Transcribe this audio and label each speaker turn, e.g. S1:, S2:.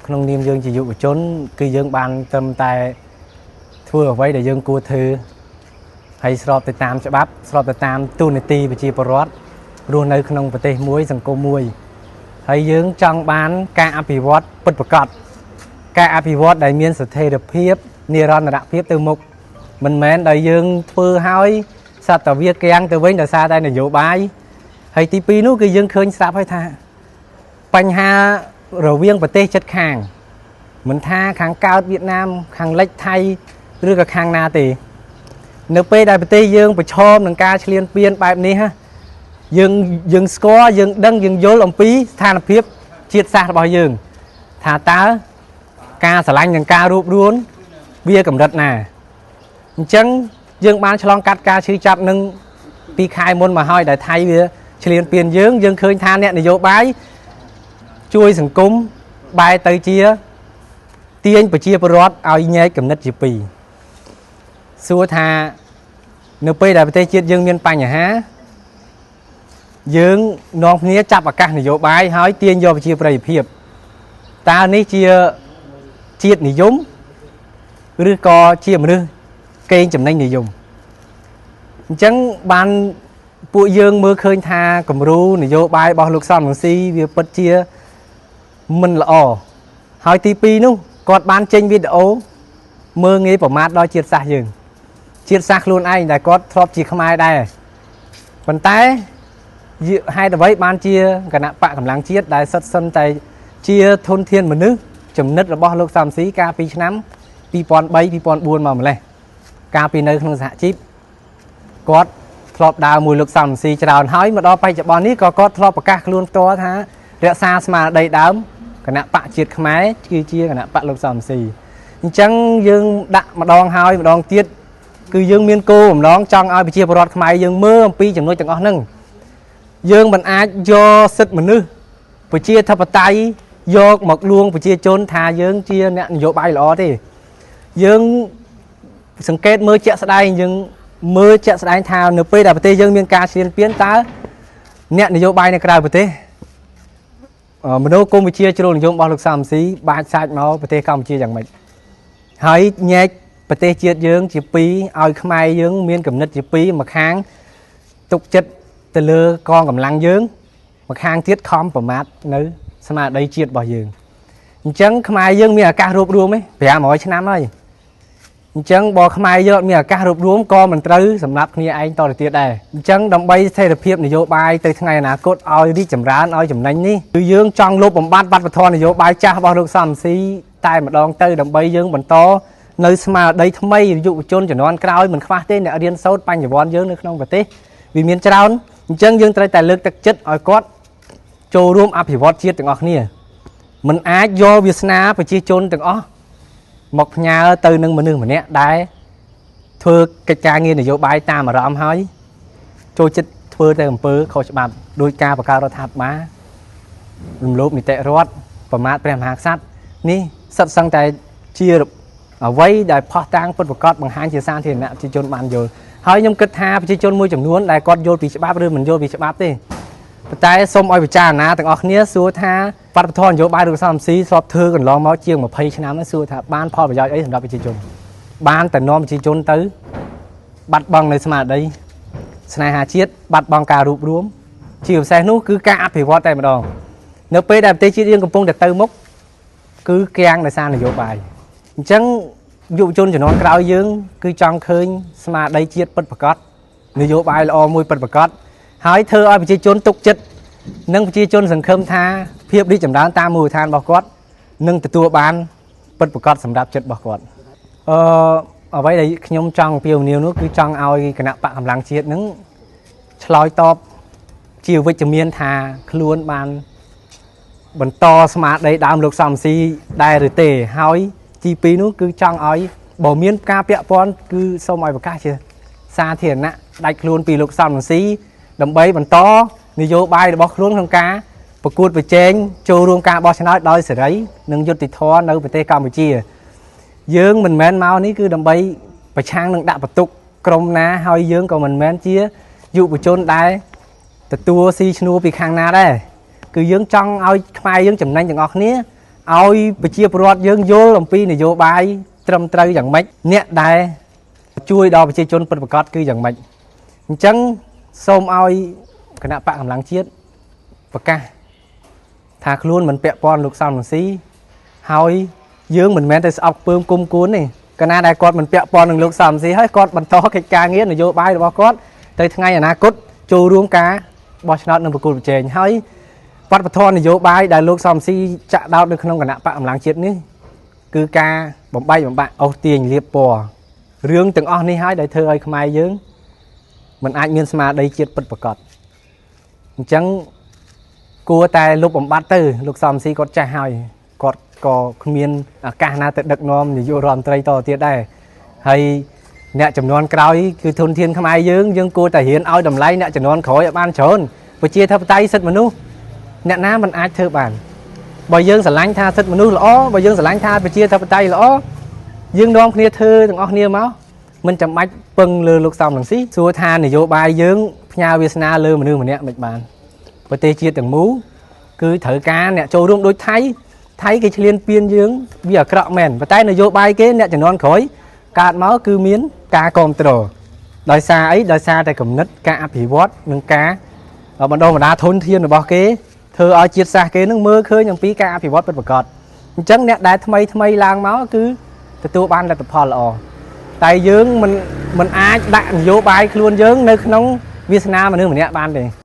S1: ក្នុងនាមយើងជាយុវជនគឺយើងបានត្រឹមតែធ្វើអ្វីដែលយើងគួរធ្វើហើយស្របទៅតាមច្បាប់ស្របទៅតាមទូនីតិប្រជាពលរដ្ឋរស់នៅក្នុងប្រទេសមួយសង្គមមួយហើយយើងចង់បានការអភិវឌ្ឍពិតប្រាកដការអភិវឌ្ឍដែលមានស្ថិរភាពនិរន្តរភាពទៅមុខមិនមែនដោយយើងធ្វើឲ្យសត្វវាគាំងទៅវិញដោយសារតែនយោបាយហើយទី2នោះគឺយើងឃើញស្រាប់ហើយថាបញ្ហារវាងប្រទេសជិតខាងមិនថាខាងកើតវៀតណាមខាងលិចថៃឬក៏ខាងណាទេនៅពេលដែលប្រទេសយើងប្រឈមនឹងការឈ្លានពានបែបនេះយើងស្គាល់យើងដឹងយើងយល់អំពីស្ថានភាពជាតិសាសន៍របស់យើងថាតើការស្រឡាញ់និងការរួបរួមវាកម្រិតណាអញ្ចឹងយើងបានឆ្លងកាត់ការឈឺចាប់នឹងពីខែមុនមកហើយដែលថៃវាឈ្លានពានយើងឃើញថាអ្នកនយោបាយជួយសង្គមបែរទៅជាទាញប្រជាពលរដ្ឋឲ្យញែកគំនិតជាពីរសួរថានៅពេលដែលប្រទេសជាតិយើងមានបញ្ហាយើងនាំគ្នាចាប់ឱកាសនយោបាយហើយទាញយកប្រជាប្រិយភាពតើនេះជាជាតិនិយមឬក៏ជាមនុស្សកេងចំណេញនិយមអញ្ចឹងបានពួកយើងមើលឃើញថាគំរូនយោបាយរបស់លោកសំរងស៊ីវាពិតជាមិនល្អហើយទី2នោះគាត់បានចេញវីដេអូមើលងាយប្រមាថដល់ជាតិសាសន៍យើងជាតិសាសន៍ខ្លួនឯងដែលគាត់ធ្លាប់ជាខ្មែរដែរប៉ុន្តែហេតុអ្វីបានជាគណៈបកកម្លាំងជាតិដែលសិតសិនតែជាធនធានមនុស្សចំណិតរបស់លោកសំស៊ីកាលពីឆ្នាំ2003 2004មកម្លេះកាលពីនៅក្នុងសហជីពគាត់ធ្លាប់ដើរមួយលោកសំស៊ីច្រើនហើយមកដល់បច្ចុប្បន្ននេះក៏គាត់ធ្លាប់ប្រកាសខ្លួនផ្ទាល់ថារក្សាស្មារតីដើមគណៈបកជាតិខ្មែរគឺជាគណៈបកលោកសំស៊ីអញ្ចឹងយើងដាក់ម្ដងហើយម្ដងទៀតគឺយើងមានគោលបំណងចង់ឲ្យប្រជាពលរដ្ឋខ្មែរយើងមើលអំពីចំណុចទាំងអស់ហ្នឹងយើងមិនអាចយកសិទ្ធិមនុស្សប្រជាធិបតេយ្យយកមកលួងប្រជាជនថាយើងជាអ្នកនយោបាយល្អទេយើងសង្កេតមើលជាក់ស្ដែងយើងមើលជាក់ស្ដែងថានៅពេលដែលប្រទេសយើងមានការឈ្លានពានតើអ្នកនយោបាយនៅក្រៅប្រទេសមនោគមវិជ្ជាជ្រុលនិយមរបស់លោកសំស៊ីបាច់សាច់មកប្រទេសកម្ពុជាយ៉ាងម៉េចហើយញែកប្រទេសជាតិយើងជាពីរឲ្យខ្មែរយើងមានគំនិតជាពីរមួយខាងទុកចិត្តទៅលើកងកម្លាំងយើងមួយខាងទៀតខំប្រមាថនៅស្មារតីជាតិរបស់យើងអញ្ចឹងខ្មែរយើងមានឱកាសរួបរวม500ឆ្នាំហើយអញ្ចឹងបើខ្មែរយើងមានឱកាសរួបរวมក៏មិនត្រូវសម្រាប់គ្នាឯងតទៅទៀតដែរអញ្ចឹងដើម្បីស្ថិរភាពនយោបាយទៅថ្ងៃអនាគតឲ្យរីកចម្រើនឲ្យចំណេញនេះគឺយើងចង់លុបបំបាត់វប្បធម៌នយោបាយចាស់របស់លោកសំស៊ីតែម្ដងទៅដើម្បីយើងបន្តនៅស្មារតីថ្មីយុវជនជំនាន់ក្រោយមិនខ្វះទេអ្នករៀនសូត្របញ្ញវន្តយើងនៅក្នុងប្រទេសវាមានច្រើនអញ្ចឹងយើងត្រូវតែលើកទឹកចិត្តឲ្យគាត់ចូលរួមអភិវឌ្ឍជាតិទាំងអស់គ្នាមិនអាចយកវាសនាប្រជាជនទាំងអស់មកផ្ញើទៅនឹងមនុស្សម្នាក់ដែលធ្វើកិច្ចការងារនយោបាយតាមអារម្មណ៍ហើយចូលចិត្តធ្វើតែអំពើខុសច្បាប់ដោយការបង្កើតរដ្ឋាភិបាលរំលោភនីតិរដ្ឋប្រមាថព្រះមហាក្សត្រនេះសិតសឹងតែជាអ្វីដែលផុសតាងពិតប្រាកដបង្ហាញជាសាធារណៈប្រជាជនបានយល់ហើយខ្ញុំគិតថាប្រជាជនមួយចំនួនដែលគាត់យល់ពីច្បាប់ឬមិនយល់ពីច្បាប់ទេប៉ុន្តែសូមឲ្យពិចារណាទាំងអស់គ្នាសួរថាវប្បធម៌នយោបាយរបស់សំស៊ីធ្លាប់ធ្វើកន្លងមកជាង20ឆ្នាំហើយសួរថាបានផលប្រយោជន៍អីសម្រាប់ប្រជាជនបានតែនាំប្រជាជនទៅបាត់បង់នៅស្មារតីស្នេហាជាតិបាត់បង់ការរួបរวมជាពិសេសនោះគឺការអភិវឌ្ឍតែម្ដងនៅពេលដែលប្រទេសជាតិយើងកំពុងតែទៅមុខគឺគាំងដោយសារនយោបាយអញ្ចឹងយុវជនជំនាន់ក្រោយយើងគឺចង់ឃើញស្មារតីជាតិពិតប្រាកដនយោបាយល្អមួយពិតប្រាកដហើយធ្វើឲ្យប្រជាជនទុកចិត្តនិងប្រជាជនសង្ឃឹមថាភាពរីកចម្រើនតាមមូលដ្ឋានរបស់គាត់នឹងទទួលបានពិតប្រាកដសម្រាប់ចិត្តរបស់គាត់អ្វីដែលខ្ញុំចង់ពៀវនាវនោះគឺចង់ឲ្យគណៈបកកម្លាំងជាតិនឹងឆ្លើយតបជាវិជ្ជមានថាខ្លួនបានបន្តស្មារតីដើមលោកសំស៊ីដែរឬទេហើយទី2នោះគឺចង់ឲ្យបើមានការពាក់ព័ន្ធគឺសូមឲ្យប្រកាសជាសាធារណៈដាច់ខ្លួនពីលោកសំរងស៊ីដើម្បីបន្តនយោបាយរបស់ខ្លួនក្នុងការប្រកួតប្រជែងចូលរួមការបោះឆ្នោតដោយសេរីនិងយុត្តិធម៌នៅប្រទេសកម្ពុជាយើងមិនមែនមកនេះគឺដើម្បីប្រឆាំងនឹងដាក់បន្ទុកក្រុមណាហើយយើងក៏មិនមែនជាយុវជនដែលទទួលស៊ីឈ្នួលពីខាងណាដែរគឺយើងចង់ឲ្យខ្មែរយើងចំណេញទាំងអស់គ្នា ឲ្យប្រជាពលរដ្ឋយើងយល់អំពីនយោបាយត្រឹមត្រូវយ៉ាងម៉េចអ្នកដែលជួយដល់ប្រជាជនពិតប្រាកដគឺយ៉ាងម៉េចអញ្ចឹងសូមឲ្យគណៈបកកម្លាំងជាតិប្រកាសថាខ្លួនមិនពាក់ព័ន្ធលោកសំរងស៊ីហើយយើងមិនមែនតែស្អប់ពើមគុំគួនទេកាលណាដែលគាត់មិនពាក់ព័ន្ធនឹងលោកសំរងស៊ីហើយគាត់បន្តកិច្ចការងារនយោបាយរបស់គាត់ទៅថ្ងៃអនាគតចូលរួមការបោះឆ្នោតនៅប្រគល់ប្រជែងហើយវត្តធម៌នយោបាយដែលលោកសំរងស៊ីចាក់ដោតនៅក្នុងគណៈបកកម្លាំងជាតិនេះគឺការបំបែកបំបាក់អូសទាញលៀបពណ៌រឿងទាំងអស់នេះហើយដែលធ្វើឲ្យខ្មែរយើងមិនអាចមានស្មារតីជាតិពិតប្រាកដអញ្ចឹងគួរតែលុបបំបត្តិទៅលោកសំរងស៊ីគាត់ចាស់ហើយគាត់ក៏គ្មានឱកាសណាទៅដឹកនាំនាយករដ្ឋមន្ត្រីតទៀតដែរហើយអ្នកចំនួនក្រោយគឺធនធានខ្មែរយើងគួរតែរៀនឲ្យតម្លៃអ្នកចំនួនក្រោយឲ្យបានច្រើនប្រជាធិបតេយ្យសិទ្ធិមនុស្សអ្នកណាមិនអាចធ្វើបានបើយើងស្រឡាញ់ថាសិទ្ធិមនុស្សល្អបើយើងស្រឡាញ់ថាប្រជាធិបតេយ្យល្អយើងនាំគ្នាធ្វើទាំងអស់គ្នាមកមិនចាំបាច់ពឹងលើលោកសំរងស៊ីសួរថានយោបាយយើងផ្ញើវាសនាលើមនុស្សម្នាក់មិនបានប្រទេសជាតិទាំងមូលគឺត្រូវការអ្នកចូលរួមដូចថៃគេឆ្លៀនពៀនយើងវាអាក្រក់មែនប៉ុន្តែនយោបាយគេអ្នកចំនួនក្រោយកើតមកគឺមានការគ្រប់គ្រងដោយសារអីដោយសារតែគំនិតការអភិវឌ្ឍនិងការបណ្ដុះបណ្ដាលធនធានរបស់គេធ្វើឲ្យជាតិសាសន៍គេនឹងមើលឃើញអំពីការអភិវឌ្ឍពិតប្រាកដអញ្ចឹងអ្នកដែលថ្មីឡើងមកគឺទទួលបានលទ្ធផលល្អតែយើងមិនអាចដាក់នយោបាយខ្លួនយើងនៅក្នុងវាសនាមនុស្សម្នាក់បានទេ